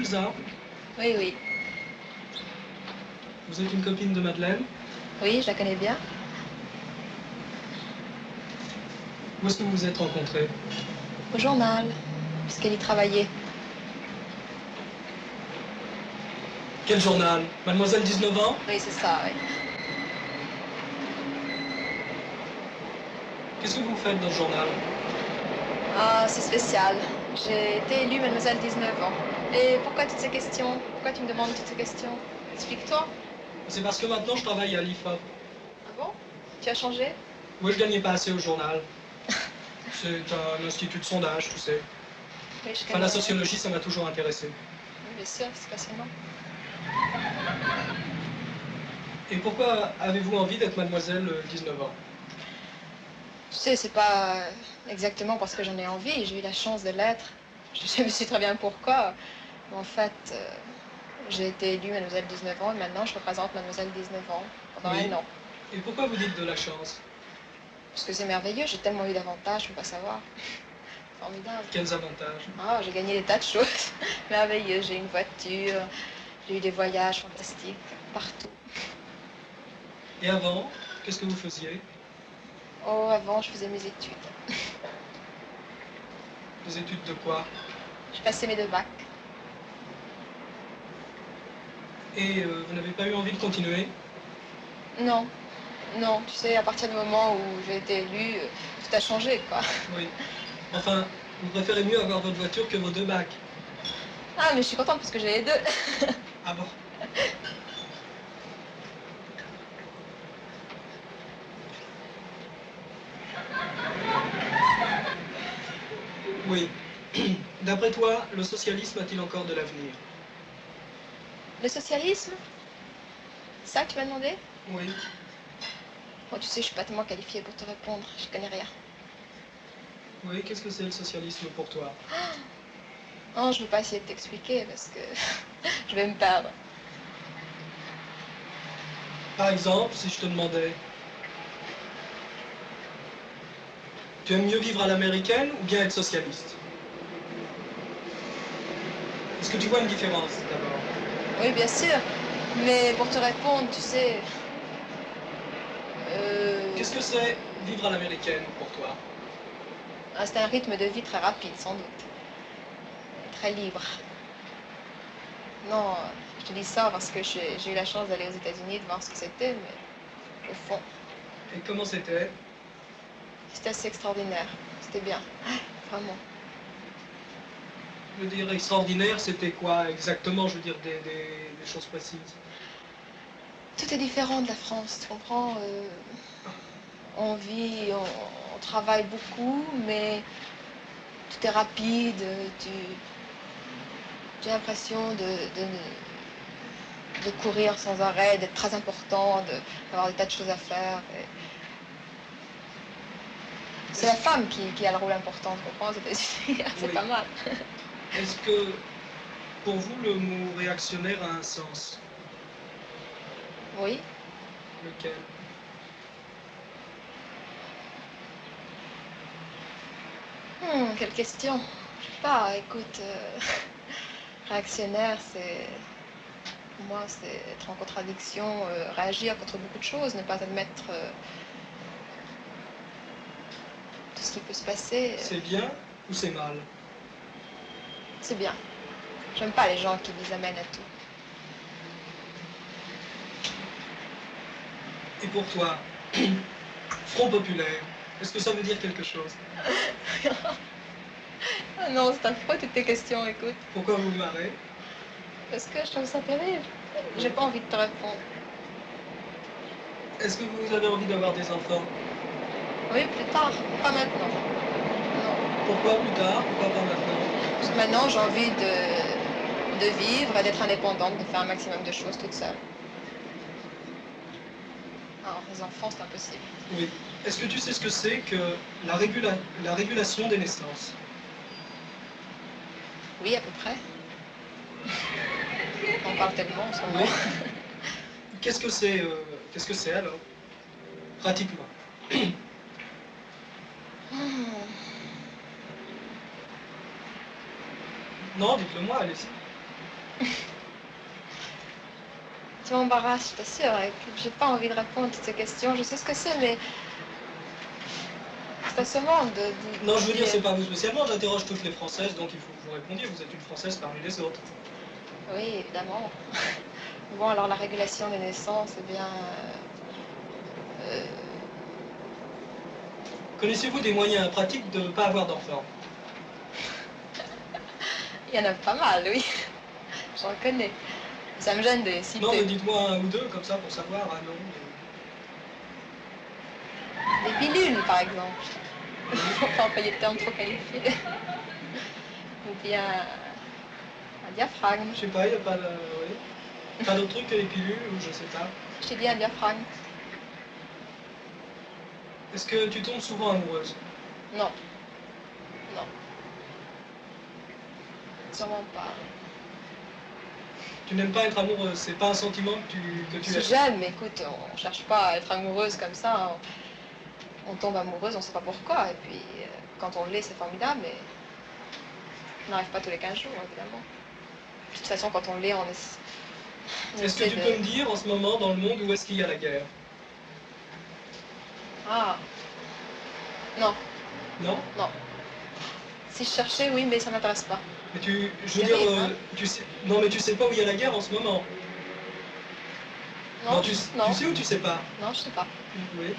Elsa? Oui, oui. Vous êtes une copine de Madeleine? Oui, je la connais bien. Où est-ce que vous vous êtes rencontrés? Au journal, puisqu'elle y travaillait. Quel journal? Mademoiselle 19 ans? Oui, c'est ça, oui. Qu'est-ce que vous faites dans ce journal? Ah, c'est spécial. J'ai été élue mademoiselle 19 ans. Et pourquoi toutes ces questions? Pourquoi tu me demandes toutes ces questions? Explique-toi. C'est parce que maintenant je travaille à l'IFOP. Ah bon? Tu as changé? Moi je gagnais pas assez au journal. C'est un institut de sondage, tu sais. Oui, je Enfin, connais. la sociologie, ça m'a toujours intéressé. Oui, bien sûr, c'est passionnant. Et pourquoi avez-vous envie d'être mademoiselle 19 ans? Tu sais, c'est pas exactement parce que j'en ai envie. J'ai eu la chance de l'être. Je me sais très bien pourquoi. Mais en fait, j'ai été élue mademoiselle 19 ans et maintenant je représente mademoiselle 19 ans pendant Oui. un an. Et pourquoi vous dites de la chance? Parce que c'est merveilleux, j'ai tellement eu d'avantages, je ne peux pas savoir. Formidable. Quels avantages? Ah, j'ai gagné des tas de choses. Merveilleux, j'ai une voiture, j'ai eu des voyages fantastiques, partout. Et avant, qu'est-ce que vous faisiez? Oh, avant, je faisais mes études. Des études de quoi? Je passais mes 2 bacs. Et vous n'avez pas eu envie de continuer? Non, non, tu sais, à partir du moment où j'ai été élue, tout a changé, quoi. Oui. Enfin, vous préférez mieux avoir votre voiture que vos 2 bacs. Ah, mais je suis contente parce que j'ai les 2. Ah bon? Oui. D'après toi, le socialisme a-t-il encore de l'avenir? Le socialisme? C'est ça que tu m'as demandé? Oui. Oh, tu sais, je suis pas tellement qualifiée pour te répondre, je connais rien. Oui, qu'est-ce que c'est le socialisme pour toi? Non, je veux pas essayer de t'expliquer parce que je vais me perdre. Par exemple, si je te demandais, tu aimes mieux vivre à l'américaine ou bien être socialiste? Est-ce que tu vois une différence d'abord? Oui, bien sûr. Mais pour te répondre, tu sais... Qu'est-ce que c'est vivre à l'américaine pour toi? C'est un rythme de vie très rapide, sans doute. Très libre. Non, je te dis ça parce que j'ai eu la chance d'aller aux États-Unis, de voir ce que c'était, mais au fond, Et comment c'était? c'était assez extraordinaire. C'était bien. Vraiment. Je veux dire, extraordinaire, c'était quoi exactement? Je veux dire, des choses précises. Tout est différent de la France, tu comprends? On vit, on travaille beaucoup, mais tout est rapide. J'ai l'impression de courir sans arrêt, d'être très important, d'avoir des tas de choses à faire. C'est la femme qui a le rôle important, tu comprends? C'est Oui. pas mal. Est-ce que, pour vous, le mot réactionnaire a un sens? Oui. Lequel? Quelle question. Je sais pas, écoute, réactionnaire, pour moi, c'est être en contradiction, réagir contre beaucoup de choses, ne pas admettre tout ce qui peut se passer. C'est bien ou c'est mal? C'est bien. J'aime pas les gens qui les amènent à tout. Et pour toi, Front populaire, est-ce que ça veut dire quelque chose? Ah non, c'est affreux toutes tes questions, écoute. Pourquoi vous vous marrez? Parce que je trouve ça terrible. J'ai pas envie de te répondre. Est-ce que vous avez envie d'avoir des enfants? Oui, plus tard, pas maintenant. Non. Pourquoi plus tard? Pourquoi pas maintenant? Parce que maintenant, j'ai envie de vivre et d'être indépendante, de faire un maximum de choses toute seule. Alors, les enfants, c'est impossible. Oui. Est-ce que tu sais ce que c'est que la régulation des naissances? Oui, à peu près. On parle tellement en ce moment. Oui. Qu'est-ce que c'est alors? Pratiquement. Non, dites-le moi, allez-y. Tu m'embarrasses, je t'assure. Et puis, j'ai pas envie de répondre à toutes ces questions. Je sais ce que c'est, mais c'est assommant de Non, je veux dire, dire- c'est pas vous spécialement, j'interroge toutes les Françaises, donc il faut que vous répondiez, vous êtes une Française parmi les autres. Oui, évidemment. Bon, alors la régulation des naissances, eh bien... euh, Connaissez-vous des moyens pratiques de ne pas avoir d'enfants? il y en a pas mal, oui. J'en connais. Ça me gêne de les citer. Non, mais dites-moi un ou deux, comme ça, pour savoir, ah non. Des pilules, par exemple. Pour pas employer de termes trop qualifiés. Ou bien un diaphragme. Je sais pas, il n'y a pas de... Oui. Pas d'autre truc que les pilules, ou je sais pas. Je t'ai dit un diaphragme. Est-ce que tu tombes souvent amoureuse? Non. Non. Sûrement pas. Tu n'aimes pas être amoureuse, c'est pas un sentiment que tu Si as. j'aime, écoute, on cherche pas à être amoureuse comme ça. On tombe amoureuse, on sait pas pourquoi. Et puis, quand on l'est, c'est formidable, mais on n'arrive pas tous les 15 jours, évidemment. De toute façon, quand on l'est, on Est-ce que essaie tu de... peux me dire, en ce moment, dans le monde, où est-ce qu'il y a la guerre? Ah. Non, Non? non. Si je cherchais, oui, mais ça m'intéresse pas. Mais je veux Il dire, arrive, hein. tu sais... Non, mais tu sais pas où il y a la guerre en ce moment. Non, tu non, sais ou tu sais pas? non, je sais pas. Oui.